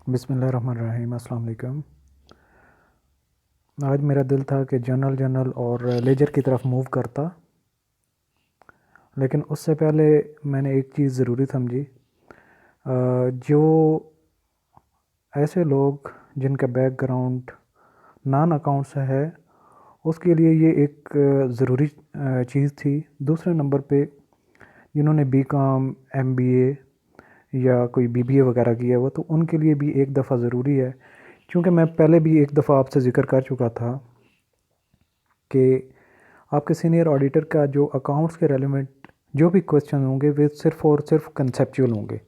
बिस्मिल्लाहिर्रहमानिर्रहीम, अस्सलाम वालेकुम। आज मेरा दिल था कि जनरल और लेजर की तरफ मूव करता, लेकिन उससे पहले मैंने एक चीज़ ज़रूरी समझी। जो ऐसे लोग जिनका बैकग्राउंड नॉन अकाउंट से है, उसके लिए ये एक ज़रूरी चीज़ थी। दूसरे नंबर पे जिन्होंने बीकॉम, एमबीए या कोई बीबीए वगैरह किया हुआ, तो उनके लिए भी एक दफ़ा ज़रूरी है। क्योंकि मैं पहले भी एक दफ़ा आपसे ज़िक्र कर चुका था कि आपके सीनियर ऑडिटर का जो अकाउंट्स के रेलिवेंट जो भी क्वेश्चन होंगे वे सिर्फ़ और सिर्फ कंसेप्चुअल होंगे।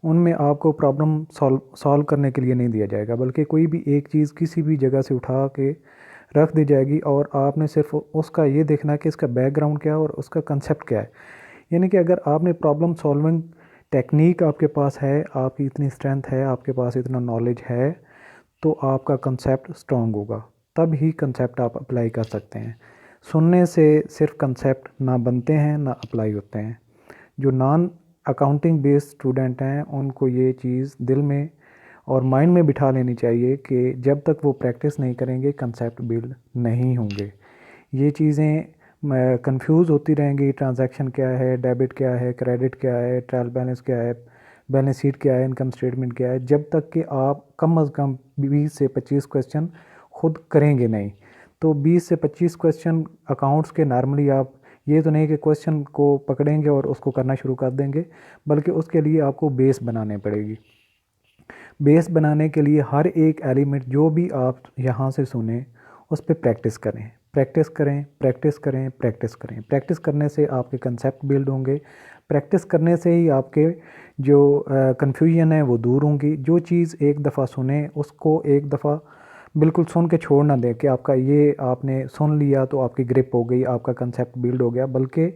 उनमें आपको प्रॉब्लम सॉल्व करने के लिए नहीं दिया जाएगा, बल्कि कोई भी एक चीज़ किसी भी जगह से उठा के रख दी जाएगी और आपने सिर्फ उसका ये देखना है कि इसका बैकग्राउंड क्या है और उसका कंसेप्ट क्या है। यानी कि अगर आपने प्रॉब्लम सॉल्विंग टेक्निक आपके पास है, आपकी इतनी स्ट्रेंथ है, आपके पास इतना नॉलेज है, तो आपका कंसेप्ट स्ट्रॉन्ग होगा। तब ही कंसेप्ट आप अप्लाई कर सकते हैं। सुनने से सिर्फ कंसेप्ट ना बनते हैं ना अप्लाई होते हैं। जो नॉन अकाउंटिंग बेस्ड स्टूडेंट हैं उनको ये चीज़ दिल में और माइंड में बिठा लेनी चाहिए कि जब तक वो प्रैक्टिस नहीं करेंगे कंसेप्ट बिल्ड नहीं होंगे। ये चीज़ें कंफ्यूज होती रहेंगी। ट्रांजैक्शन क्या है, डेबिट क्या है, क्रेडिट क्या है, ट्रायल बैलेंस क्या है, बैलेंस शीट क्या है, इनकम स्टेटमेंट क्या है, जब तक कि आप कम अज़ कम 20 से 25 क्वेश्चन खुद करेंगे नहीं। तो 20 से 25 क्वेश्चन अकाउंट्स के नॉर्मली आप ये तो नहीं कि क्वेश्चन को पकड़ेंगे और उसको करना शुरू कर देंगे, बल्कि उसके लिए आपको बेस बनाने पड़ेगी। बेस बनाने के लिए हर एक एलिमेंट जो भी आप यहाँ से सुने उस पर प्रैक्टिस करें, प्रैक्टिस करें, प्रैक्टिस करें, प्रैक्टिस करें। प्रैक्टिस करने से आपके कंसेप्ट बिल्ड होंगे। प्रैक्टिस करने से ही आपके जो कन्फ्यूजन है वो दूर होंगी। जो चीज़ एक दफ़ा सुने उसको एक दफ़ा बिल्कुल सुन के छोड़ ना दें कि आपका ये आपने सुन लिया तो आपकी ग्रिप हो गई, आपका कंसेप्ट बिल्ड हो गया। बल्कि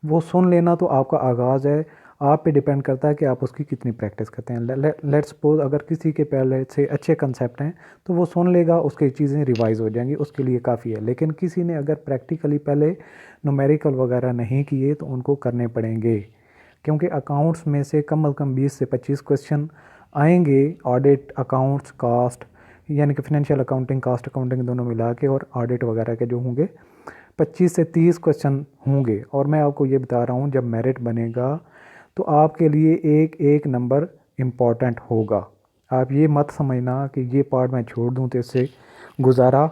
वो सुन लेना तो आपका आगाज़ है, आप पे डिपेंड करता है कि आप उसकी कितनी प्रैक्टिस करते हैं। लेट्स सपोज अगर किसी के पहले से अच्छे कंसेप्ट हैं तो वो सुन लेगा, उसकी चीज़ें रिवाइज हो जाएंगी, उसके लिए काफ़ी है। लेकिन किसी ने अगर प्रैक्टिकली पहले न्यूमेरिकल वगैरह नहीं किए तो उनको करने पड़ेंगे, क्योंकि अकाउंट्स में से कम अज़ कम 20 से 25 क्वेश्चन आएंगे। ऑडिट, अकाउंट्स, कास्ट, यानी कि फाइनेंशियल अकाउंटिंग, कास्ट अकाउंटिंग दोनों मिला के, और ऑडिट वगैरह के जो होंगे 25 से 30 क्वेश्चन होंगे। और मैं आपको ये बता रहा हूँ जब मेरिट बनेगा तो आपके लिए एक एक नंबर इम्पॉर्टेंट होगा। आप ये मत समझना कि ये पार्ट मैं छोड़ दूँ तो इससे गुजारा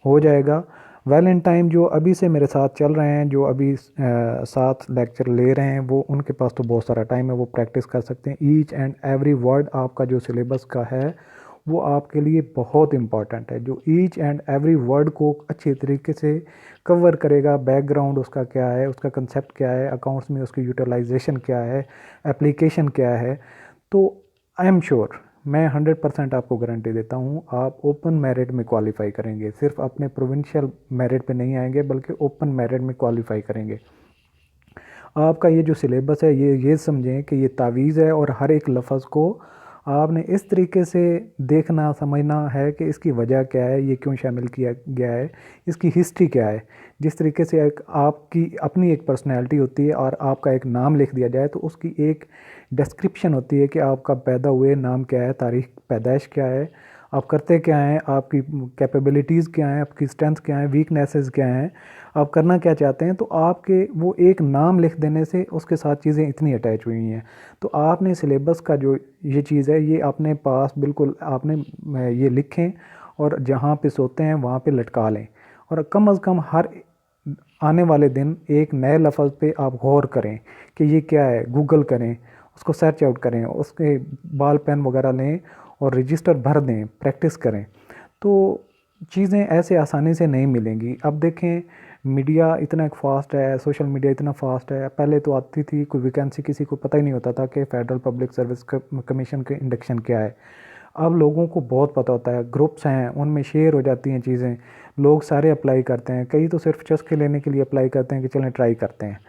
हो जाएगा। वेल इन टाइम जो अभी से मेरे साथ चल रहे हैं, जो अभी साथ लेक्चर ले रहे हैं, वो उनके पास तो बहुत सारा टाइम है, वो प्रैक्टिस कर सकते हैं। ईच एंड एवरी वर्ड आपका जो सिलेबस का है वो आपके लिए बहुत इम्पॉर्टेंट है। जो ईच एंड एवरी वर्ड को अच्छे तरीके से कवर करेगा, बैकग्राउंड उसका क्या है, उसका कंसेप्ट क्या है, अकाउंट्स में उसकी यूटिलाइजेशन क्या है, एप्लीकेशन क्या है, तो आई एम श्योर, मैं 100% आपको गारंटी देता हूँ आप ओपन मेरिट में क्वालिफाई करेंगे। सिर्फ अपने प्रोविंशियल मेरिट पे नहीं आएंगे बल्कि ओपन मेरिट में क्वालिफाई करेंगे। आपका ये जो सिलेबस है ये समझें कि ये तावीज़ है, और हर एक लफ्ज़ को आपने इस तरीके से देखना समझना है कि इसकी वजह क्या है, ये क्यों शामिल किया गया है, इसकी हिस्ट्री क्या है। जिस तरीके से एक आपकी अपनी एक पर्सनैलिटी होती है और आपका एक नाम लिख दिया जाए तो उसकी एक डिस्क्रिप्शन होती है कि आपका पैदा हुए नाम क्या है, तारीख पैदाइश क्या है, आप करते क्या हैं, आपकी कैपेबिलिटीज़ क्या हैं, आपकी स्ट्रेंथ क्या है, वीकनेसेस क्या हैं, आप करना क्या चाहते हैं। तो आपके वो एक नाम लिख देने से उसके साथ चीज़ें इतनी अटैच हुई हैं। तो आपने सिलेबस का जो ये चीज़ है ये अपने पास बिल्कुल आपने ये लिखें और जहाँ पे सोते हैं वहाँ पे लटका लें, और कम अज़ कम हर आने वाले दिन एक नए लफ्ज़ पे आप गौर करें कि ये क्या है, गूगल करें, उसको सर्च आउट करें, उसके बाल पेन वगैरह लें और रजिस्टर भर दें, प्रैक्टिस करें। तो चीज़ें ऐसे आसानी से नहीं मिलेंगी। अब देखें मीडिया इतना फास्ट है, सोशल मीडिया इतना फास्ट है। पहले तो आती थी कोई वैकेंसी, किसी को पता ही नहीं होता था कि फ़ेडरल पब्लिक सर्विस कमीशन के इंडक्शन क्या है। अब लोगों को बहुत पता होता है, ग्रुप्स हैं उनमें शेयर हो जाती हैं चीज़ें, लोग सारे अप्लाई करते हैं। कई तो सिर्फ चस्के लेने के लिए अप्लाई करते हैं कि चलें ट्राई करते हैं,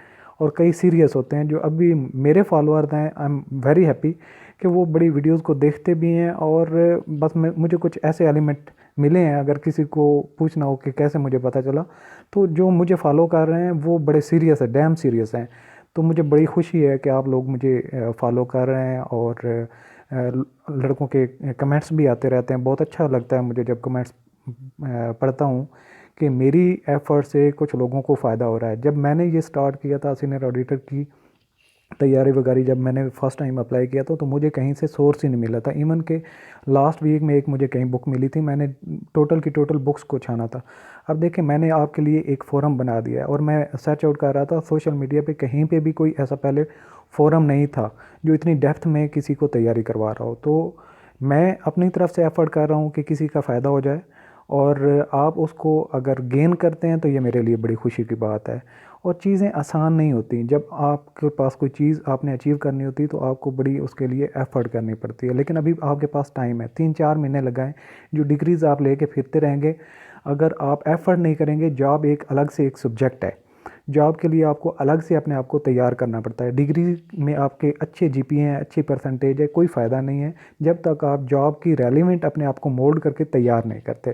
और कई सीरियस होते हैं। जो अभी मेरे फॉलोअर्स हैं, आई एम वेरी हैप्पी कि वो बड़ी वीडियोस को देखते भी हैं, और बस मुझे कुछ ऐसे एलिमेंट मिले हैं। अगर किसी को पूछना हो कि कैसे मुझे पता चला, तो जो मुझे फॉलो कर रहे हैं वो बड़े सीरियस है, डैम सीरियस हैं। तो मुझे बड़ी खुशी है कि आप लोग मुझे फॉलो कर रहे हैं और लड़कों के कमेंट्स भी आते रहते हैं। बहुत अच्छा लगता है मुझे जब कमेंट्स पढ़ता हूँ कि मेरी एफ़र्ट से कुछ लोगों को फ़ायदा हो रहा है। जब मैंने ये स्टार्ट किया था सीनियर ऑडिटर की तैयारी वगैरह, जब मैंने फ़र्स्ट टाइम अप्लाई किया था तो मुझे कहीं से सोर्स ही नहीं मिला था। इवन के लास्ट वीक में एक मुझे कहीं बुक मिली थी, मैंने टोटल की टोटल बुक्स को छाना था। अब देखिए मैंने आपके लिए एक फ़ोरम बना दिया है और मैं सर्च आउट कर रहा था सोशल मीडिया पे, कहीं पे भी कोई ऐसा पहले फ़ोरम नहीं था जो इतनी डेप्थ में किसी को तैयारी करवा रहा हो। तो मैं अपनी तरफ से एफ़र्ट कर रहा हूँ कि किसी का फ़ायदा हो जाए, और आप उसको अगर गेन करते हैं तो ये मेरे लिए बड़ी खुशी की बात है। और चीज़ें आसान नहीं होती, जब आपके पास कोई चीज़ आपने अचीव करनी होती है तो आपको बड़ी उसके लिए एफ़र्ट करनी पड़ती है। लेकिन अभी आपके पास टाइम है, 3-4 महीने लगाएं। जो डिग्रीज़ आप लेके फिरते रहेंगे, अगर आप एफ़र्ट नहीं करेंगे, जॉब एक अलग से एक सब्जेक्ट है। जॉब के लिए आपको अलग से अपने आप को तैयार करना पड़ता है। डिग्री में आपके अच्छे जीपीए हैं, अच्छी परसेंटेज है, कोई फ़ायदा नहीं है जब तक आप जॉब की रेलिवेंट अपने आप को मोल्ड करके तैयार नहीं करते।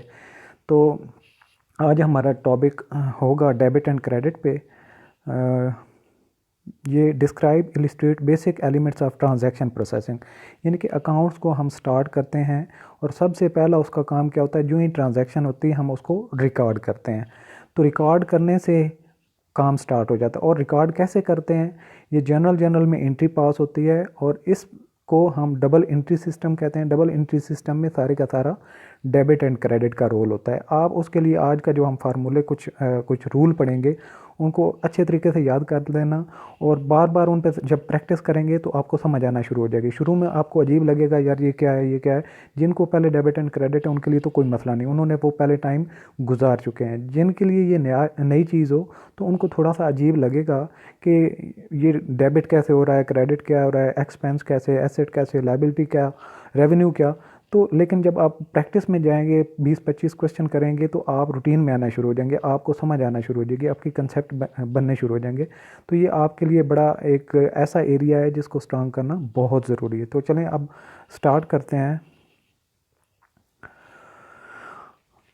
तो आज हमारा टॉपिक होगा डेबिट एंड क्रेडिट पे। ये describe illustrate basic elements of transaction processing, यानी कि अकाउंट्स को हम स्टार्ट करते हैं और सबसे पहला उसका काम क्या होता है, जो ही ट्रांजैक्शन होती है हम उसको रिकॉर्ड करते हैं। तो रिकॉर्ड करने से काम स्टार्ट हो जाता है। और रिकॉर्ड कैसे करते हैं, ये जर्नल में एंट्री पास होती है और इसको हम डबल एंट्री सिस्टम कहते हैं। डबल एंट्री सिस्टम में सारे का सारा डेबिट एंड क्रेडिट का रोल होता है। आप उसके लिए आज का जो हम फार्मूले कुछ रूल पढ़ेंगे उनको अच्छे तरीके से याद कर लेना, और बार बार उन पर जब प्रैक्टिस करेंगे तो आपको समझ आना शुरू हो जाएगी। शुरू में आपको अजीब लगेगा, यार ये क्या है, ये क्या है। जिनको पहले डेबिट एंड क्रेडिट है उनके लिए तो कोई मसला नहीं, उन्होंने वो पहले टाइम गुजार चुके हैं। जिनके लिए ये नई चीज़ हो तो उनको थोड़ा सा अजीब लगेगा कि ये डेबिट कैसे हो रहा है, क्रेडिट क्या हो रहा है, एक्सपेंस कैसे, एसेट कैसे, लायबिलिटी क्या, रेवेन्यू क्या। तो लेकिन जब आप प्रैक्टिस में जाएंगे, 20-25 क्वेश्चन करेंगे तो आप रूटीन में आना शुरू हो जाएंगे, आपको समझ आना शुरू हो जाएगी, आपकी कंसेप्ट बनने शुरू हो जाएंगे। तो ये आपके लिए बड़ा एक ऐसा एरिया है जिसको स्ट्रॉन्ग करना बहुत ज़रूरी है। तो चलें अब स्टार्ट करते हैं।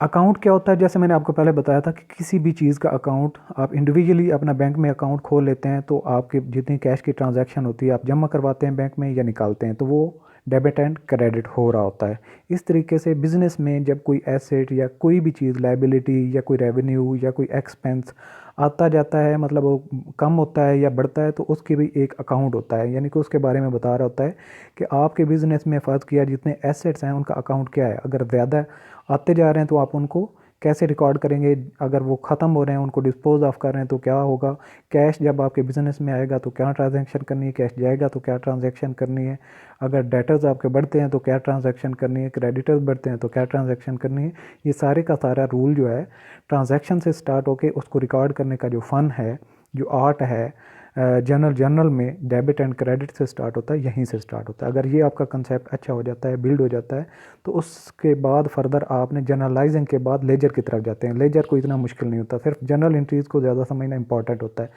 अकाउंट क्या होता है, जैसे मैंने आपको पहले बताया था कि किसी भी चीज़ का अकाउंट आप इंडिविजुअली अपना बैंक में अकाउंट खोल लेते हैं तो आपके जितनी कैश की ट्रांजैक्शन होती है आप जमा करवाते हैं बैंक में या निकालते हैं, तो वो डेबिट एंड क्रेडिट हो रहा होता है। इस तरीके से बिज़नेस में जब कोई एसेट या कोई भी चीज़, लायबिलिटी या कोई रेवेन्यू या कोई एक्सपेंस आता जाता है, मतलब वो कम होता है या बढ़ता है, तो उसकी भी एक अकाउंट होता है, यानी कि उसके बारे में बता रहा होता है कि आपके बिज़नेस में फ़र्ज़ किया जितने एसेट्स हैं उनका अकाउंट क्या है। अगर ज़्यादा आते जा रहे हैं तो आप उनको कैसे रिकॉर्ड करेंगे, अगर वो ख़त्म हो रहे हैं उनको डिस्पोज ऑफ कर रहे हैं तो क्या होगा, कैश जब आपके बिज़नेस में आएगा तो क्या ट्रांजैक्शन करनी है, कैश जाएगा तो क्या ट्रांजैक्शन करनी है, अगर डेटर्स आपके बढ़ते हैं तो क्या ट्रांजैक्शन करनी है, क्रेडिटर्स बढ़ते हैं तो क्या ट्रांजैक्शन करनी है। ये सारे का सारा रूल जो है ट्रांजैक्शन से स्टार्ट होके उसको रिकॉर्ड करने का जो फ़न है, जो आर्ट है, जर्नल में डेबिट एंड क्रेडिट से स्टार्ट होता है, यहीं से स्टार्ट होता है। अगर ये आपका कंसेप्ट अच्छा हो जाता है, बिल्ड हो जाता है, तो उसके बाद फर्दर आपने जर्नलाइजिंग के बाद लेजर की तरफ जाते हैं। लेजर को इतना मुश्किल नहीं होता, सिर्फ जर्नल एंट्रीज़ को ज़्यादा समझना इंपॉर्टेंट होता है।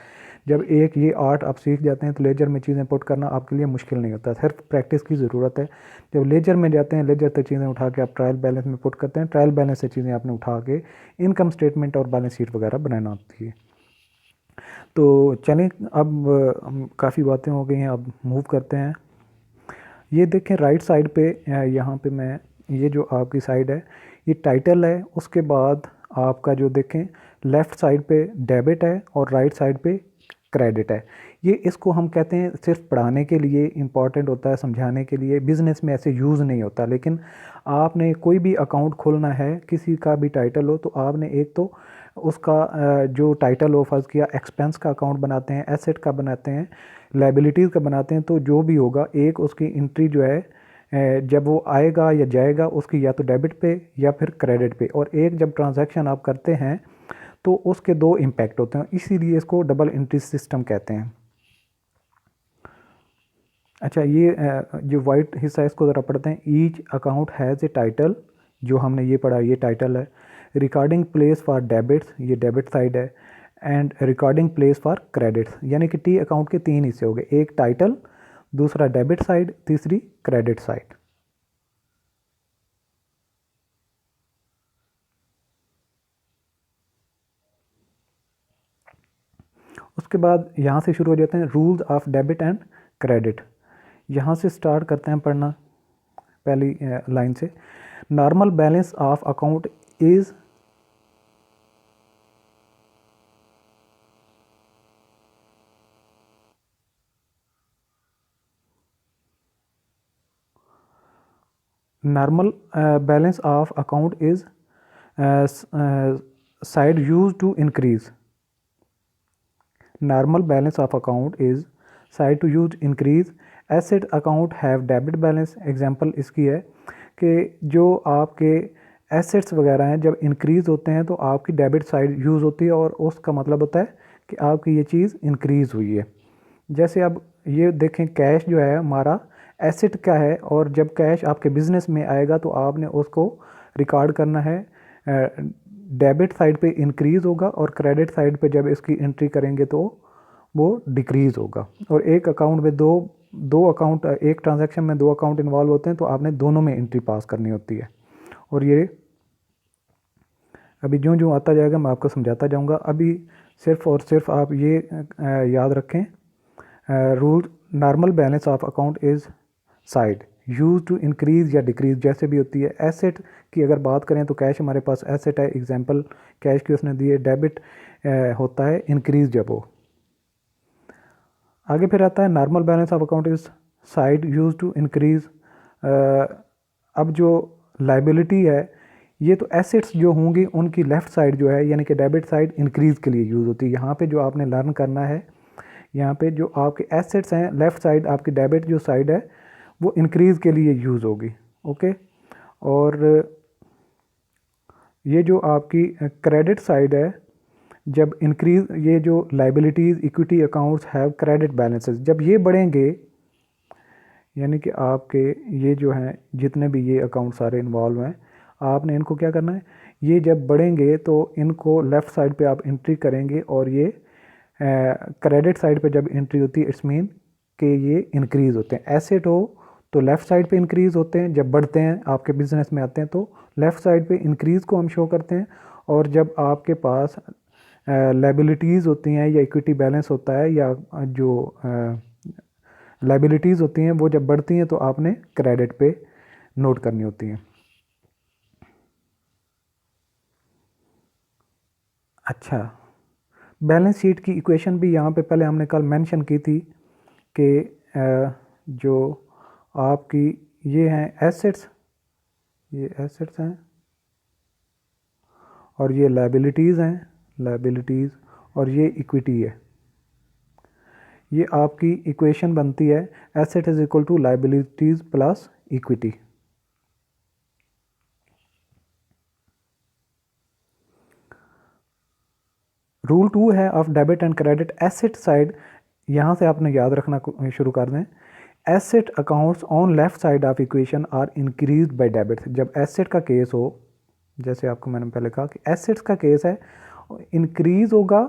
जब एक ये आर्ट आप सीख जाते हैं तो लेजर में चीज़ें पुट करना आपके लिए मुश्किल नहीं होता, सिर्फ प्रैक्टिस की ज़रूरत है। जब लेजर में जाते हैं, लेजर से चीज़ें उठा के आप ट्रायल बैलेंस में पुट करते हैं, ट्रायल बैलेंस से चीज़ें आपने उठा के इनकम स्टेटमेंट और बैलेंस शीट वगैरह बनाना होती है। तो चलें अब हम काफ़ी बातें हो गई हैं, अब मूव करते हैं। ये देखें राइट साइड पे, यहाँ पे मैं, ये जो आपकी साइड है ये टाइटल है, उसके बाद आपका जो देखें लेफ़्ट साइड पे डेबिट है और राइट साइड पे क्रेडिट है। ये इसको हम कहते हैं सिर्फ पढ़ाने के लिए इम्पॉर्टेंट होता है, समझाने के लिए, बिज़नेस में ऐसे यूज़ नहीं होता। लेकिन आपने कोई भी अकाउंट खोलना है, किसी का भी टाइटल हो, तो आपने एक तो उसका जो टाइटल हो, फर्ज किया एक्सपेंस का अकाउंट बनाते हैं, एसेट का बनाते हैं, लायबिलिटीज़ का बनाते हैं, तो जो भी होगा एक उसकी एंट्री जो है जब वो आएगा या जाएगा उसकी या तो डेबिट पे या फिर क्रेडिट पे, और एक जब ट्रांजैक्शन आप करते हैं तो उसके दो इम्पैक्ट होते हैं, इसीलिए इसको डबल एंट्री सिस्टम कहते हैं। अच्छा, ये जो वाइट हिस्सा है इसको ज़रा पढ़ते हैं। Each account has a title, जो हमने ये पढ़ा ये टाइटल है। रिकॉर्डिंग प्लेस फॉर डेबिट्स, ये डेबिट साइड है। And recording place for credits, यानी कि टी अकाउंट के तीन हिस्से हो गए, एक टाइटल, दूसरा डेबिट साइड, तीसरी क्रेडिट साइड। उसके बाद यहाँ से शुरू हो जाते हैं rules of debit and credit. यहाँ से स्टार्ट करते हैं पढ़ना। पहली लाइन से, normal balance of account is normal balance of account is side used to increase. Normal balance of account is side to use increase. Asset account have debit balance. Example इसकी है कि जो आपके एसेट्स वगैरह हैं जब increase होते हैं तो आपकी डेबिट साइड यूज़ होती है और उसका मतलब होता है कि आपकी ये चीज़ इंक्रीज़ हुई है। जैसे अब ये देखें, कैश जो है हमारा एसेट क्या है, और जब कैश आपके बिज़नेस में आएगा तो आपने उसको रिकॉर्ड करना है। डेबिट साइड पे इंक्रीज़ होगा और क्रेडिट साइड पे जब इसकी एंट्री करेंगे तो वो डिक्रीज़ होगा। और एक अकाउंट में दो अकाउंट, एक ट्रांजैक्शन में दो अकाउंट इन्वॉल्व होते हैं तो आपने दोनों में एंट्री पास करनी होती है। और ये अभी जो आता जाएगा मैं आपको समझाता जाऊंगा। अभी सिर्फ और सिर्फ आप ये याद रखें, rule normal balance of account is side use to increase या डिक्रीज़ जैसे भी होती है। एसेट की अगर बात करें तो कैश हमारे पास एसेट है, एग्जांपल कैश की उसने दी है। डेबिट होता है इंक्रीज़ जब हो। आगे फिर आता है normal balance of account is side use to increase. अब जो लाइबिलिटी है ये तो एसेट्स जो होंगी उनकी लेफ़्ट साइड जो है यानी कि डेबिट साइड इंक्रीज़ के लिए यूज़ होती है। यहाँ पे जो आपने लर्न करना है, यहाँ पे जो आपके एसेट्स हैं लेफ़्ट साइड, आपकी डेबिट जो साइड है वो इंक्रीज़ के लिए यूज़ होगी। ओके, और ये जो आपकी क्रेडिट साइड है जब इंक्रीज़, ये जो liabilities equity accounts have credit balances, जब ये बढ़ेंगे यानी कि आपके ये जो हैं जितने भी ये अकाउंट सारे इन्वॉल्व हैं, आपने इनको क्या करना है, ये जब बढ़ेंगे तो इनको लेफ़्ट साइड पे आप एंट्री करेंगे और ये क्रेडिट साइड पे जब एंट्री होती है इट्स मीन कि ये इंक्रीज़ होते हैं। एसेट हो तो लेफ़्ट साइड पे इंक्रीज़ होते हैं, जब बढ़ते हैं आपके बिज़नेस में आते हैं तो लेफ़्ट साइड पे इंक्रीज़ को हम शो करते हैं। और जब आपके पास लाइबिलिटीज़ होती हैं या इक्विटी बैलेंस होता है या जो लाइबिलिटीज़ होती हैं वो जब बढ़ती हैं तो आपने क्रेडिट पे नोट करनी होती हैं। अच्छा, बैलेंस शीट की इक्वेशन भी यहाँ पे पहले हमने कल मेंशन की थी कि जो आपकी ये हैं एसेट्स, ये एसेट्स हैं और ये लाइबिलिटीज़ हैं, लाइबिलिटीज़, और ये इक्विटी है। ये आपकी इक्वेशन बनती है asset is equal to liabilities plus equity. Rule 2 है of debit and credit asset side, यहाँ से आपने याद रखना शुरू कर दें। Asset accounts on left side of equation are increase by debit. जब एसेट का केस हो, जैसे आपको मैंने पहले कहा कि एसेट्स का केस है, इंक्रीज होगा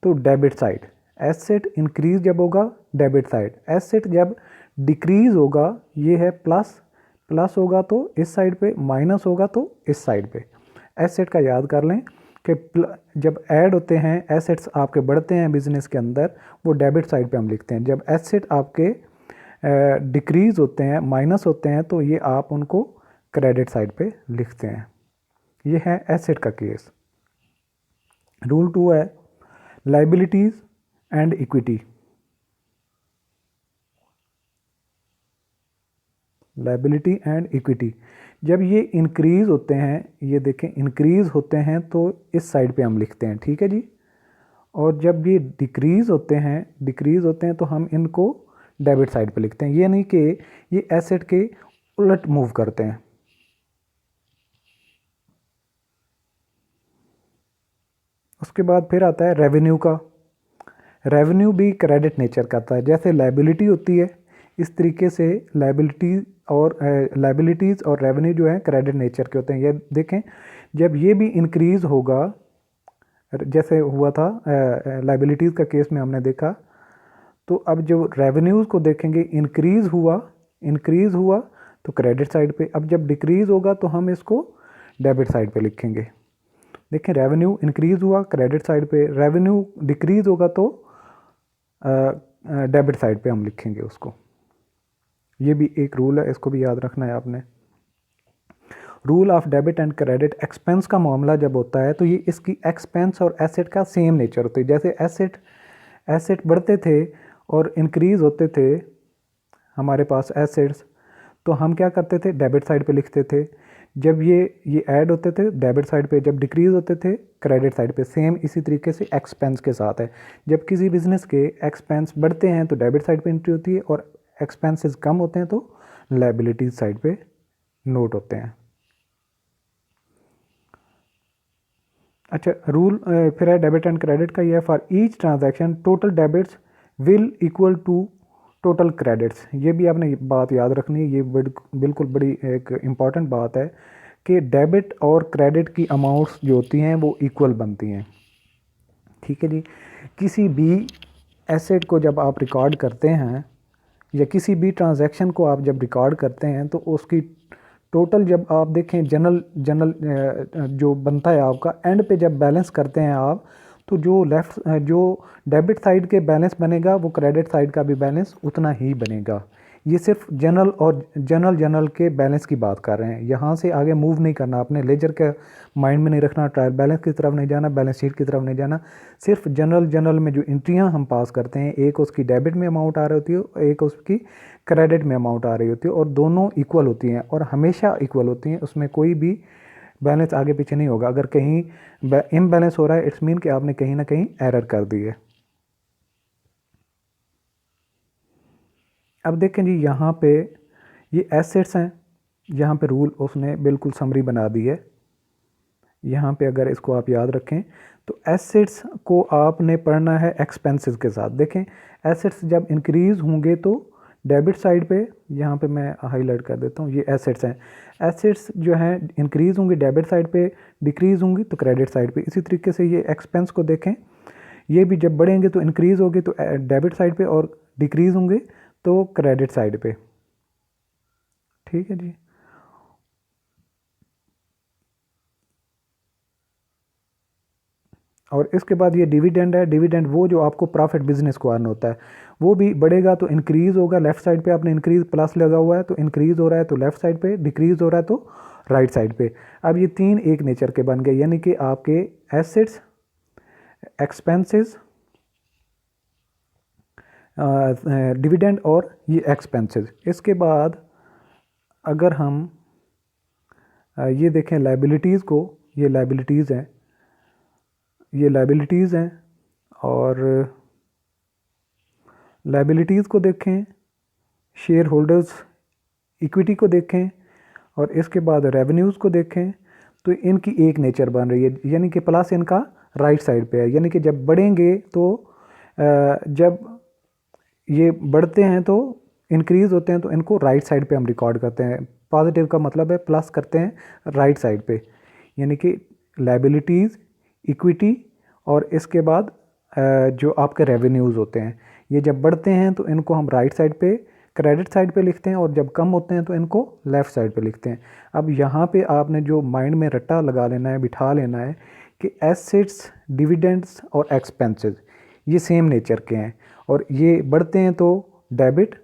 तो डेबिट साइड, एसेट इंक्रीज जब होगा डेबिट साइड, एसेट जब डिक्रीज होगा ये है प्लस, प्लस होगा तो इस साइड पे, माइनस होगा तो इस साइड पे। एसेट का याद कर लें कि जब ऐड होते हैं एसेट्स आपके बढ़ते हैं बिजनेस के अंदर, वो डेबिट साइड पे हम लिखते हैं। जब एसेट आपके डिक्रीज़ होते हैं, माइनस होते हैं, तो ये आप उनको क्रेडिट साइड पे लिखते हैं। ये है एसेट का केस। रूल 2 है liabilities and equity. Liability and equity जब ये इंक्रीज़ होते हैं, ये देखें इंक्रीज़ होते हैं तो इस साइड पे हम लिखते हैं, ठीक है जी। और जब ये डिक्रीज़ होते हैं, डिक्रीज़ होते हैं तो हम इनको डेबिट साइड पे लिखते हैं। ये नहीं कि ये एसेट के उलट मूव करते हैं। उसके बाद फिर आता है रेवेन्यू का। रेवेन्यू भी क्रेडिट नेचर का आता है। जैसे लाइबिलिटी होती है इस तरीके से लाइबिलिटीज़ और रेवेन्यू जो है क्रेडिट नेचर के होते हैं। ये देखें जब ये भी इंक्रीज़ होगा, जैसे हुआ था लाइबिलिटीज़ का केस में हमने देखा, तो अब जो रेवेन्यूज़ को देखेंगे इंक्रीज़ हुआ तो क्रेडिट साइड पे, अब जब डिक्रीज़ होगा तो हम इसको डेबिट साइड पे लिखेंगे। देखें रेवेन्यू इंक्रीज़ हुआ क्रेडिट साइड पे, रेवेन्यू डिक्रीज़ होगा तो डेबिट साइड पे हम लिखेंगे उसको। ये भी एक रूल है, इसको भी याद रखना है आपने। Rule of debit and credit, expense का मामला जब होता है तो ये इसकी एक्सपेंस और एसेट का सेम नेचर होती है। जैसे एसेट बढ़ते थे और इंक्रीज़ होते थे हमारे पास एसेट्स, तो हम क्या करते थे, डेबिट साइड पे लिखते थे। जब ये ऐड होते थे डेबिट साइड पे, जब डिक्रीज़ होते थे क्रेडिट साइड पे। सेम इसी तरीके से एक्सपेंस के साथ है। जब किसी बिज़नेस के एक्सपेंस बढ़ते हैं तो डेबिट साइड पे एंट्री होती है, और एक्सपेंसेस कम होते हैं तो लायबिलिटीज साइड पे नोट होते हैं। अच्छा, रूल फिर है डेबिट एंड क्रेडिट का, ये है for each transaction total debits will equal to total credits. ये भी आपने बात याद रखनी है, ये बिल्कुल बड़ी एक इम्पॉर्टेंट बात है कि डेबिट और क्रेडिट की अमाउंट्स जो होती हैं वो इक्वल बनती हैं। ठीक है जी। किसी भी एसेट को जब आप रिकॉर्ड करते हैं या किसी भी ट्रांजैक्शन को आप जब रिकॉर्ड करते हैं तो उसकी टोटल जब आप देखें जनरल जो बनता है आपका, एंड पे जब बैलेंस करते हैं आप, तो जो डेबिट साइड के बैलेंस बनेगा वो क्रेडिट साइड का भी बैलेंस उतना ही बनेगा। ये सिर्फ जनरल के बैलेंस की बात कर रहे हैं। यहाँ से आगे मूव नहीं करना, अपने लेजर के माइंड में नहीं रखना, ट्रायल बैलेंस की तरफ नहीं जाना, बैलेंस शीट की तरफ नहीं जाना। सिर्फ जनरल में जो एंट्रियाँ हम पास करते हैं, एक उसकी डेबिट में अमाउंट आ रही होती है, एक उसकी क्रेडिट में अमाउंट आ रही होती है, और दोनों इक्वल होती हैं और हमेशा इक्वल होती हैं। उसमें कोई भी बैलेंस आगे पीछे नहीं होगा। अगर कहीं इम्बैलेंस हो रहा है, इट्स मीन कि आपने कहीं ना कहीं एरर कर दी है। अब देखें जी, यहाँ पे ये एसेट्स हैं, यहाँ पे रूल उसने बिल्कुल समरी बना दी है। यहाँ पे अगर इसको आप याद रखें तो एसेट्स को आपने पढ़ना है एक्सपेंसेस के साथ। देखें, एसेट्स जब इंक्रीज़ होंगे तो डेबिट साइड पे, यहाँ पे मैं हाईलाइट कर देता हूँ, ये एसेट्स हैं। एसेट्स जो हैं इंक्रीज़ होंगी डेबिट साइड पे, डिक्रीज़ होंगी तो क्रेडिट साइड पे। इसी तरीके से ये एक्सपेंस को देखें, ये भी जब बढ़ेंगे तो इंक्रीज़ होगी तो डेबिट साइड पे, और डिक्रीज़ होंगे तो क्रेडिट साइड पे। ठीक है जी। और इसके बाद ये डिविडेंड है। डिविडेंड वो जो आपको प्रॉफिट बिजनेस को अर्न होता है, वो भी बढ़ेगा तो इंक्रीज़ होगा। लेफ्ट साइड पे आपने इंक्रीज़ प्लस लगा हुआ है तो इंक्रीज़ हो रहा है तो लेफ्ट साइड पे, डिक्रीज़ हो रहा है तो राइट साइड पे। अब ये तीन एक नेचर के बन गए, यानी कि आपके एसेट्स, एक्सपेंसेस, डिविडेंड और ये एक्सपेंसेस। इसके बाद अगर हम ये देखें लायबिलिटीज़ को, ये लायबिलिटीज़ हैं, ये लायबिलिटीज़ हैं, और लायबिलिटीज़ को देखें, शेयर होल्डर्स इक्विटी को देखें, और इसके बाद रेवेन्यूज़ को देखें, तो इनकी एक नेचर बन रही है, यानी कि प्लस इनका राइट साइड पे है। यानी कि जब बढ़ेंगे तो जब ये बढ़ते हैं तो इंक्रीज़ होते हैं तो इनको राइट साइड पे हम रिकॉर्ड करते हैं। पॉजिटिव का मतलब है प्लस करते हैं राइट साइड पे, यानी कि लायबिलिटीज़, इक्विटी, और इसके बाद जो आपके रेवेन्यूज़ होते हैं, ये जब बढ़ते हैं तो इनको हम राइट साइड पे, क्रेडिट साइड पे लिखते हैं, और जब कम होते हैं तो इनको लेफ़्ट साइड पे लिखते हैं। अब यहाँ पे आपने जो माइंड में रट्टा लगा लेना है, बिठा लेना है कि एसेट्स, डिविडेंड्स और एक्सपेंसेस ये सेम नेचर के हैं, और ये बढ़ते हैं तो डेबिट,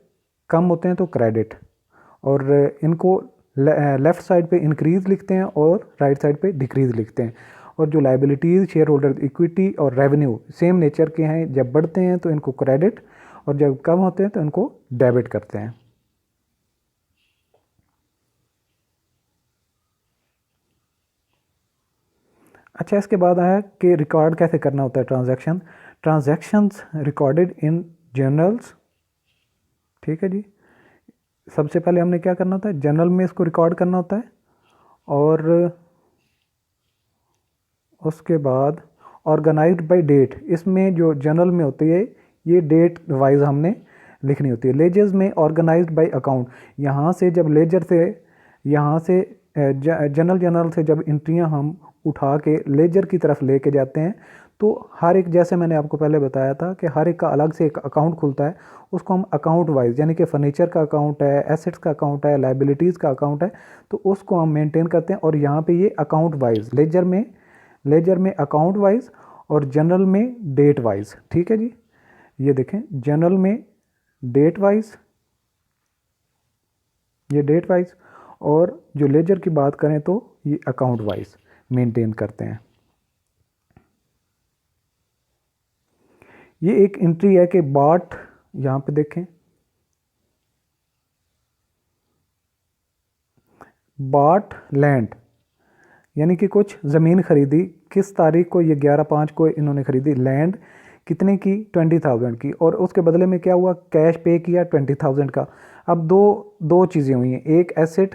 कम होते हैं तो क्रेडिट, और इनको लेफ़्ट साइड पे इंक्रीज़ लिखते हैं और राइट साइड पे डिक्रीज़ लिखते हैं। और जो लायबिलिटीज़, शेयर होल्डर इक्विटी और रेवेन्यू सेम नेचर के हैं, जब बढ़ते हैं तो इनको क्रेडिट, और जब कम होते हैं तो इनको डेबिट करते हैं। अच्छा, इसके बाद आया कि रिकॉर्ड कैसे करना होता है ट्रांजैक्शंस रिकॉर्डेड इन जर्नल्स। ठीक है जी। सबसे पहले हमने क्या करना होता है, जर्नल में इसको रिकॉर्ड करना होता है, और उसके बाद ऑर्गेनाइज्ड बाय डेट, इसमें जो जर्नल में होती है ये डेट वाइज हमने लिखनी होती है। लेजर्स में ऑर्गेनाइज्ड बाय अकाउंट, यहाँ से जब लेजर से, यहाँ से जर्नल से जब एंट्रियाँ हम उठा के लेजर की तरफ लेके जाते हैं, तो हर एक, जैसे मैंने आपको पहले बताया था कि हर एक का अलग से एक अकाउंट खुलता है, उसको हम अकाउंट वाइज, यानी कि फर्नीचर का अकाउंट है, एसेट्स का अकाउंट है, लायबिलिटीज़ का अकाउंट है, तो उसको हम मेंटेन करते हैं। और यहाँ पे ये अकाउंट वाइज, लेजर में अकाउंट वाइज, और जनरल में डेट वाइज। ठीक है जी। ये देखें, जनरल में डेट वाइज, ये डेट वाइज, और जो लेजर की बात करें तो ये अकाउंट वाइज मेंटेन करते हैं। ये एक एंट्री है कि बॉट, यहाँ पे देखें, बॉट लैंड, यानी कि कुछ ज़मीन ख़रीदी, किस तारीख को, ये 11/5 को इन्होंने ख़रीदी लैंड, कितने की, 20,000 की, और उसके बदले में क्या हुआ, कैश पे किया 20,000 का। अब दो चीज़ें हुई हैं, एक एसेट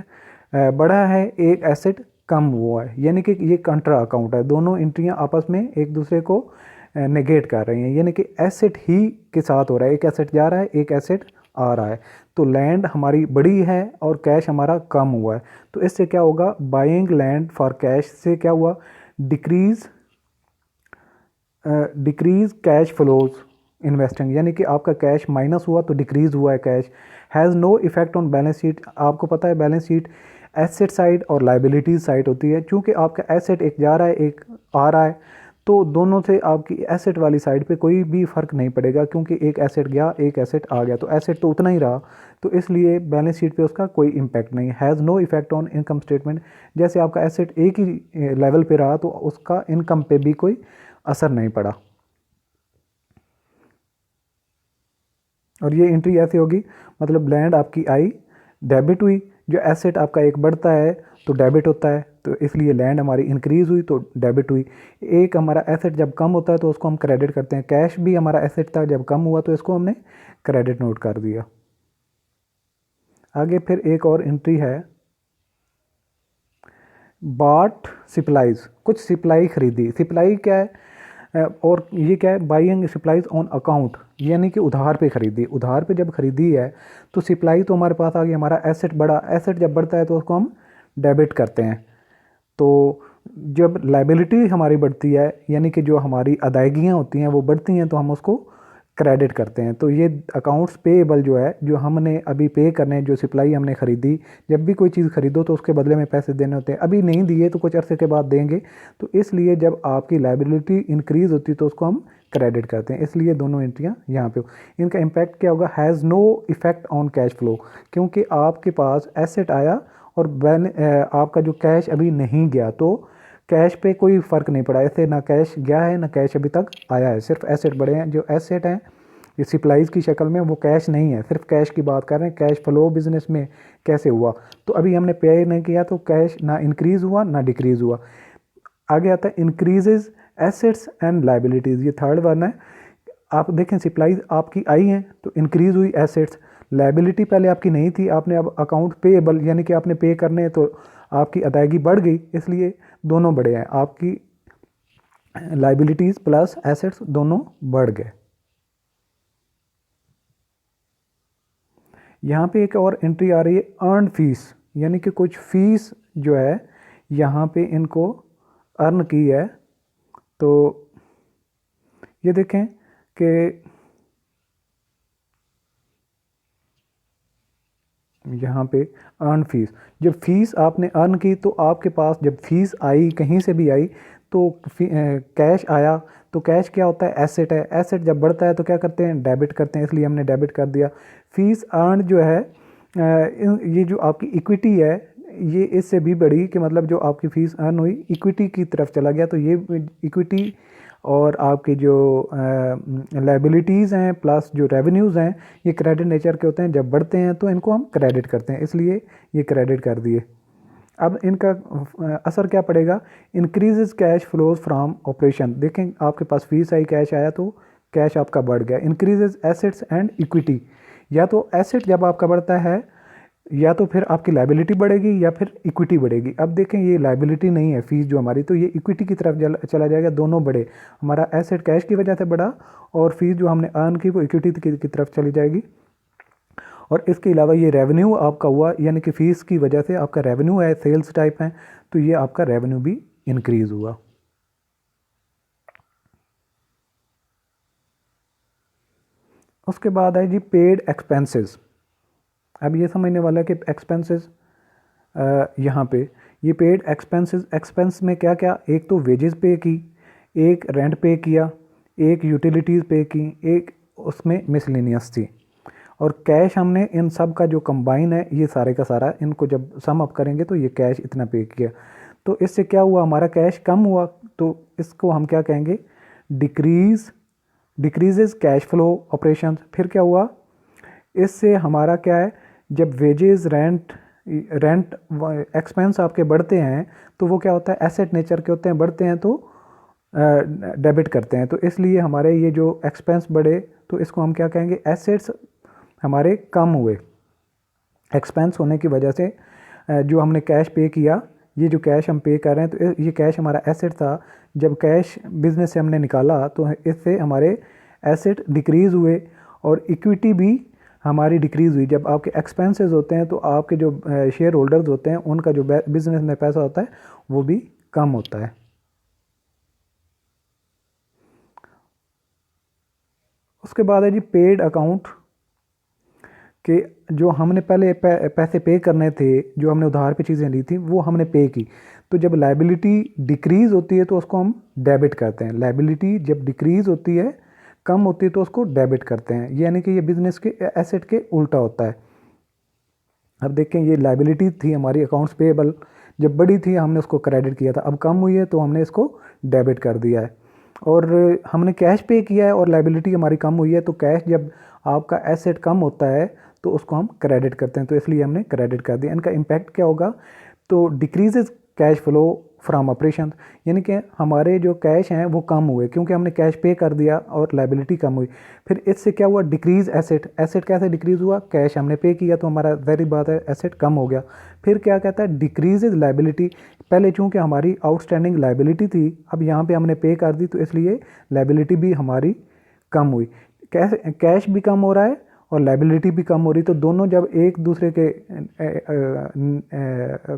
बढ़ा है, एक एसेट कम हुआ है, यानी कि ये कंट्रा अकाउंट है, दोनों एंट्रियां आपस में एक दूसरे को नेगेट कर रही हैं, यानी कि एसेट ही के साथ हो रहा है, एक एसेट जा रहा है, एक एसेट आ रहा है। तो लैंड हमारी बड़ी है और कैश हमारा कम हुआ है, तो इससे क्या होगा, बाइंग लैंड फॉर कैश से क्या हुआ, डिक्रीज कैश फ्लोज इन्वेस्टिंग, यानी कि आपका कैश माइनस हुआ तो डिक्रीज हुआ है cash. Has no effect on balance sheet, आपको पता है बैलेंस शीट एसेट साइड और लाइबिलिटीज साइड होती है, क्योंकि आपका एसेट एक जा रहा है एक आ रहा है, तो दोनों से आपकी एसेट वाली साइड पे कोई भी फ़र्क नहीं पड़ेगा, क्योंकि एक एसेट गया एक एसेट आ गया, तो एसेट तो उतना ही रहा, तो इसलिए बैलेंस शीट पे उसका कोई इम्पैक्ट नहीं। Has no effect on income statement, जैसे आपका एसेट एक ही लेवल पे रहा तो उसका इनकम पे भी कोई असर नहीं पड़ा। और ये एंट्री ऐसी होगी, मतलब लैंड आपकी आई, डेबिट हुई, जो एसेट आपका एक बढ़ता है तो डेबिट होता है, तो इसलिए लैंड हमारी इंक्रीज़ हुई तो डेबिट हुई। एक हमारा एसेट जब कम होता है तो उसको हम क्रेडिट करते हैं, कैश भी हमारा एसेट था, जब कम हुआ तो इसको हमने क्रेडिट नोट कर दिया। आगे फिर एक और एंट्री है, बॉट सप्लाईज, कुछ सप्लाई खरीदी, सप्लाई क्या है, और ये क्या है, बाइंग सप्लाईज ऑन अकाउंट, यानी कि उधार पे खरीदी, उधार पे जब खरीदी है तो सप्लाई तो हमारे पास आ गई, हमारा एसेट बढ़ा, एसेट जब बढ़ता है तो उसको हम डेबिट करते हैं। तो जब लाइबिलिटी हमारी बढ़ती है, यानी कि जो हमारी अदायगियाँ होती हैं वो बढ़ती हैं, तो हम उसको क्रेडिट करते हैं। तो ये अकाउंट्स पेएबल जो है, जो हमने अभी पे करने हैं, जो सप्लाई हमने ख़रीदी, जब भी कोई चीज़ ख़रीदो तो उसके बदले में पैसे देने होते हैं, अभी नहीं दिए तो कुछ अरसे के बाद देंगे, तो इसलिए जब आपकी लाइबिलिटी इंक्रीज़ होती है तो उसको हम क्रेडिट करते हैं, इसलिए दोनों एंट्रियाँ यहाँ पे। इनका इम्पैक्ट क्या होगा, has no effect on cash flow, क्योंकि आपके पास एसेट आया और आपका जो कैश अभी नहीं गया, तो कैश पे कोई फ़र्क नहीं पड़ा, ऐसे ना कैश गया है ना कैश अभी तक आया है, सिर्फ एसेट बढ़े हैं। जो एसेट हैं ये सप्लाईज़ की शक्ल में, वो कैश नहीं है, सिर्फ कैश की बात कर रहे हैं, कैश फ्लो बिजनेस में कैसे हुआ, तो अभी हमने पे नहीं किया तो कैश ना इंक्रीज़ हुआ ना डिक्रीज़ हुआ। आगे आता है इंक्रीजेज एसेट्स एंड लाइबिलिटीज़, ये थर्ड वन है। आप देखें सप्लाईज आपकी आई हैं तो इंक्रीज़ हुई एसेट्स, लाइबिलिटी पहले आपकी नहीं थी, आपने अब अकाउंट पेएबल, यानी कि आपने पे करने हैं, तो आपकी अदायगी बढ़ गई, इसलिए दोनों बढ़े हैं, आपकी लाइबिलिटीज़ प्लस एसेट्स दोनों बढ़ गए। यहाँ पे एक और एंट्री आ रही है अर्न फीस, यानी कि कुछ फीस जो है यहाँ पे इनको अर्न की है, तो ये देखें कि यहाँ पे अर्न फीस, जब फीस आपने अर्न की तो आपके पास जब फीस आई कहीं से भी आई तो कैश आया, तो कैश क्या होता है, एसेट है, एसेट जब बढ़ता है तो क्या करते हैं, डेबिट करते हैं, इसलिए हमने डेबिट कर दिया। फीस अर्न जो है ये जो आपकी इक्विटी है, ये इससे भी बढ़ी, कि मतलब जो आपकी फ़ीस अर्न हुई इक्विटी की तरफ चला गया, तो ये इक्विटी और आपकी जो लाइबिलिटीज़ हैं प्लस जो रेवेन्यूज़ हैं ये क्रेडिट नेचर के होते हैं, जब बढ़ते हैं तो इनको हम क्रेडिट करते हैं, इसलिए ये क्रेडिट कर दिए। अब इनका असर क्या पड़ेगा, increases cash flows from operation, देखें आपके पास फीस आई कैश आया तो कैश आपका बढ़ गया। इंक्रीजेज एसेट्स एंड इक्विटी, या तो एसेट जब आपका बढ़ता है या तो फिर आपकी लाइबिलिटी बढ़ेगी या फिर इक्विटी बढ़ेगी। अब देखें ये लाइबिलिटी नहीं है फीस जो हमारी, तो ये इक्विटी की तरफ चला जाएगा, दोनों बढ़े, हमारा एसेट कैश की वजह से बढ़ा और फीस जो हमने अर्न की वो इक्विटी की तरफ चली जाएगी। और इसके अलावा ये रेवेन्यू आपका हुआ, यानी कि फ़ीस की वजह से आपका रेवेन्यू है, सेल्स टाइप है, तो ये आपका रेवेन्यू भी इंक्रीज़ हुआ। उसके बाद है जी पेड एक्सपेंसेस। अब ये समझने वाला है कि एक्सपेंसेस यहाँ पे ये पेड एक्सपेंसेस, एक्सपेंस में क्या क्या, एक तो वेजेस पे की, एक रेंट पे किया, एक यूटिलिटीज़ पे की, एक उसमें मिसलेनियस थी। और कैश हमने इन सब का जो कंबाइन है ये सारे का सारा, इनको जब सम अप करेंगे तो ये कैश इतना पे किया। तो इससे क्या हुआ, हमारा कैश कम हुआ, तो इसको हम क्या कहेंगे, डिक्रीजेज कैश फ्लो ऑपरेशन। फिर क्या हुआ, इससे हमारा क्या है, जब वेजेस रेंट एक्सपेंस आपके बढ़ते हैं तो वो क्या होता है, एसेट नेचर के होते हैं, बढ़ते हैं तो डेबिट करते हैं। तो इसलिए हमारे ये जो एक्सपेंस बढ़े तो इसको हम क्या कहेंगे, एसेट्स हमारे कम हुए। एक्सपेंस होने की वजह से जो हमने कैश पे किया, ये जो कैश हम पे कर रहे हैं तो ये कैश हमारा एसेट था। जब कैश बिजनेस से हमने निकाला तो इससे हमारे एसेट डिक्रीज़ हुए और इक्विटी भी हमारी डिक्रीज़ हुई। जब आपके एक्सपेंसेस होते हैं तो आपके जो शेयर होल्डर्स होते हैं उनका जो बिजनेस में पैसा होता है वो भी कम होता है। उसके बाद है जी पेड अकाउंट, कि जो हमने पहले पैसे पे करने थे, जो हमने उधार पे चीज़ें ली थी वो हमने पे की, तो जब लाइबिलिटी डिक्रीज़ होती है तो उसको हम डेबिट करते हैं। लाइबिलिटी जब डिक्रीज़ होती है, कम होती है, तो उसको डेबिट करते हैं, यानी कि ये बिजनेस के एसेट के उल्टा होता है। अब देखें, ये लाइबिलिटी थी हमारी अकाउंट्स पेएबल, जब बड़ी थी हमने उसको क्रेडिट किया था, अब कम हुई है तो हमने इसको डेबिट कर दिया है। और हमने कैश पे किया है और लाइबिलिटी हमारी कम हुई है, तो कैश जब आपका एसेट कम होता है तो उसको हम क्रेडिट करते हैं, तो इसलिए हमने क्रेडिट कर दिया। इनका इम्पैक्ट क्या होगा, तो decreases cash flow from operation, यानी कि हमारे जो कैश हैं वो कम हुए क्योंकि हमने कैश पे कर दिया और लाइबिलिटी कम हुई। फिर इससे क्या हुआ, डिक्रीज एसेट। एसेट कैसे डिक्रीज हुआ, कैश हमने पे किया तो हमारा ज़ाहिर बात है एसेट कम हो गया। फिर क्या कहता है, डिक्रीजेज लाइबिलिटी। पहले चूँकि हमारी आउटस्टैंडिंग लाइबिलिटी थी, अब यहाँ पे हमने पे कर दी तो इसलिए लाइबिलिटी भी हमारी कम हुई। कैश भी कम हो रहा है और लाइबिलिटी भी कम हो रही, तो दोनों जब एक दूसरे के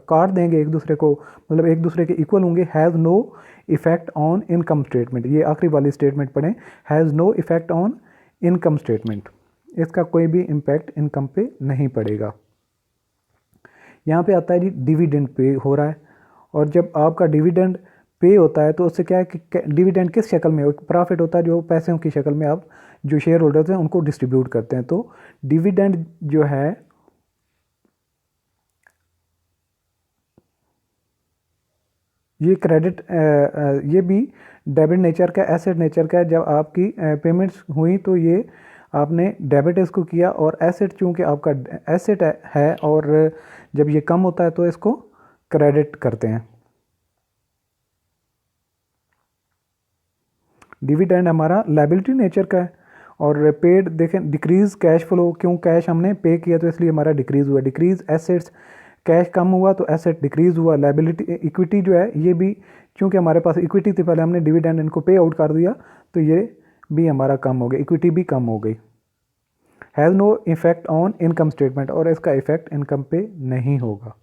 काट देंगे एक दूसरे को, मतलब एक दूसरे के इक्वल होंगे, has no effect on income statement. ये आखिरी वाली स्टेटमेंट पढ़ें, has no effect on income statement, इसका कोई भी इम्पैक्ट इनकम पे नहीं पड़ेगा। यहाँ पे आता है जी डिविडेंड पे हो रहा है, और जब आपका डिविडेंड पे होता है तो उससे क्या है कि डिविडेंड किस शक्ल में, प्रॉफिट होता है जो पैसों की शक्ल में आप जो शेयर होल्डर्स हैं उनको डिस्ट्रीब्यूट करते हैं। तो डिविडेंड जो है ये क्रेडिट, ये भी डेबिट नेचर का, एसेट नेचर का है। जब आपकी पेमेंट्स हुई तो ये आपने डेबिट इसको किया, और एसेट चूँकि आपका एसेट है और जब ये कम होता है तो इसको क्रेडिट करते हैं। डिविडेंड हमारा लाइबिलिटी नेचर का है, और पेड देखें डिक्रीज कैश फ्लो, क्यों, कैश हमने पे किया तो इसलिए हमारा डिक्रीज हुआ। डिक्रीज एसेट्स, कैश कम हुआ तो एसेट डिक्रीज हुआ। लाइबिलिटी इक्विटी जो है ये भी, क्योंकि हमारे पास इक्विटी थी पहले हमने डिविडेंड इनको पे आउट कर दिया तो ये भी हमारा कम हो गया, इक्विटी भी कम हो गई। Has no effect on income statement, और इसका इफेक्ट इनकम पे नहीं होगा।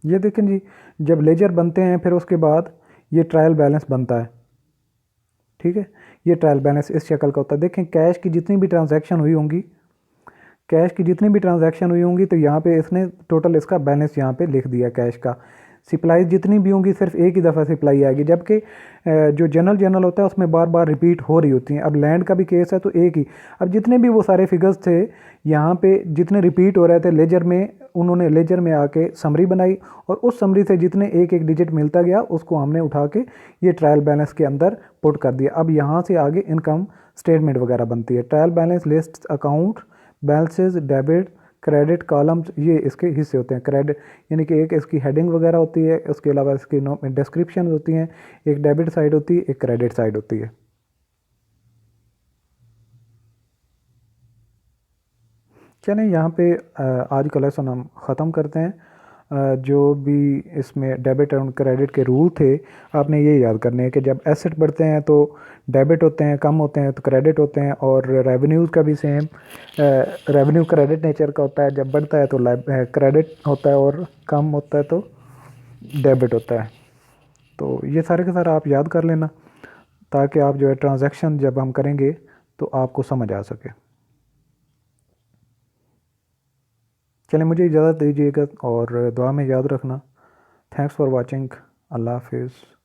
ये देखें जी, जब लेजर बनते हैं फिर उसके बाद ये ट्रायल बैलेंस बनता है, ठीक है। ये ट्रायल बैलेंस इस शक्ल का होता है। देखें, कैश की जितनी भी ट्रांजैक्शन हुई होंगी, कैश की जितनी भी ट्रांजैक्शन हुई होंगी तो यहाँ पे इसने टोटल इसका बैलेंस यहाँ पे लिख दिया कैश का। सप्लाईज जितनी भी होंगी सिर्फ एक ही दफ़ा सप्लाई आएगी, जबकि जो जनरल होता है उसमें बार बार रिपीट हो रही होती हैं। अब लैंड का भी केस है तो एक ही, अब जितने भी वो सारे फिगर्स थे यहाँ पे जितने रिपीट हो रहे थे लेजर में, उन्होंने लेजर में आके समरी बनाई, और उस समरी से जितने एक एक डिजिट मिलता गया उसको हमने उठा के ये ट्रायल बैलेंस के अंदर पुट कर दिया। अब यहाँ से आगे इनकम स्टेटमेंट वगैरह बनती है। Trial balance list account balances debit credit columns, ये इसके हिस्से होते हैं। क्रेडिट यानी कि एक इसकी हेडिंग वगैरह होती है, उसके अलावा इसकी डिस्क्रिप्शन होती हैं, एक डेबिट साइड होती है, एक क्रेडिट साइड होती है। चलें यहाँ पे आज का लेसन हम ख़त्म करते हैं। जो भी इसमें डेबिट और क्रेडिट के रूल थे आपने ये याद करने हैं कि जब एसेट बढ़ते हैं तो डेबिट होते हैं, कम होते हैं तो क्रेडिट होते हैं, और रेवेन्यूज़ का भी सेम, रेवेन्यू क्रेडिट नेचर का होता है, जब बढ़ता है तो क्रेडिट होता है और कम होता है तो डेबिट होता है। तो ये सारे के सारे आप याद कर लेना ताकि आप जो है ट्रांजैक्शन जब हम करेंगे तो आपको समझ आ सके। चलिए मुझे इजाज़त दीजिएगा और दुआ में याद रखना। Thanks for watching. अल्लाह हाफिज़।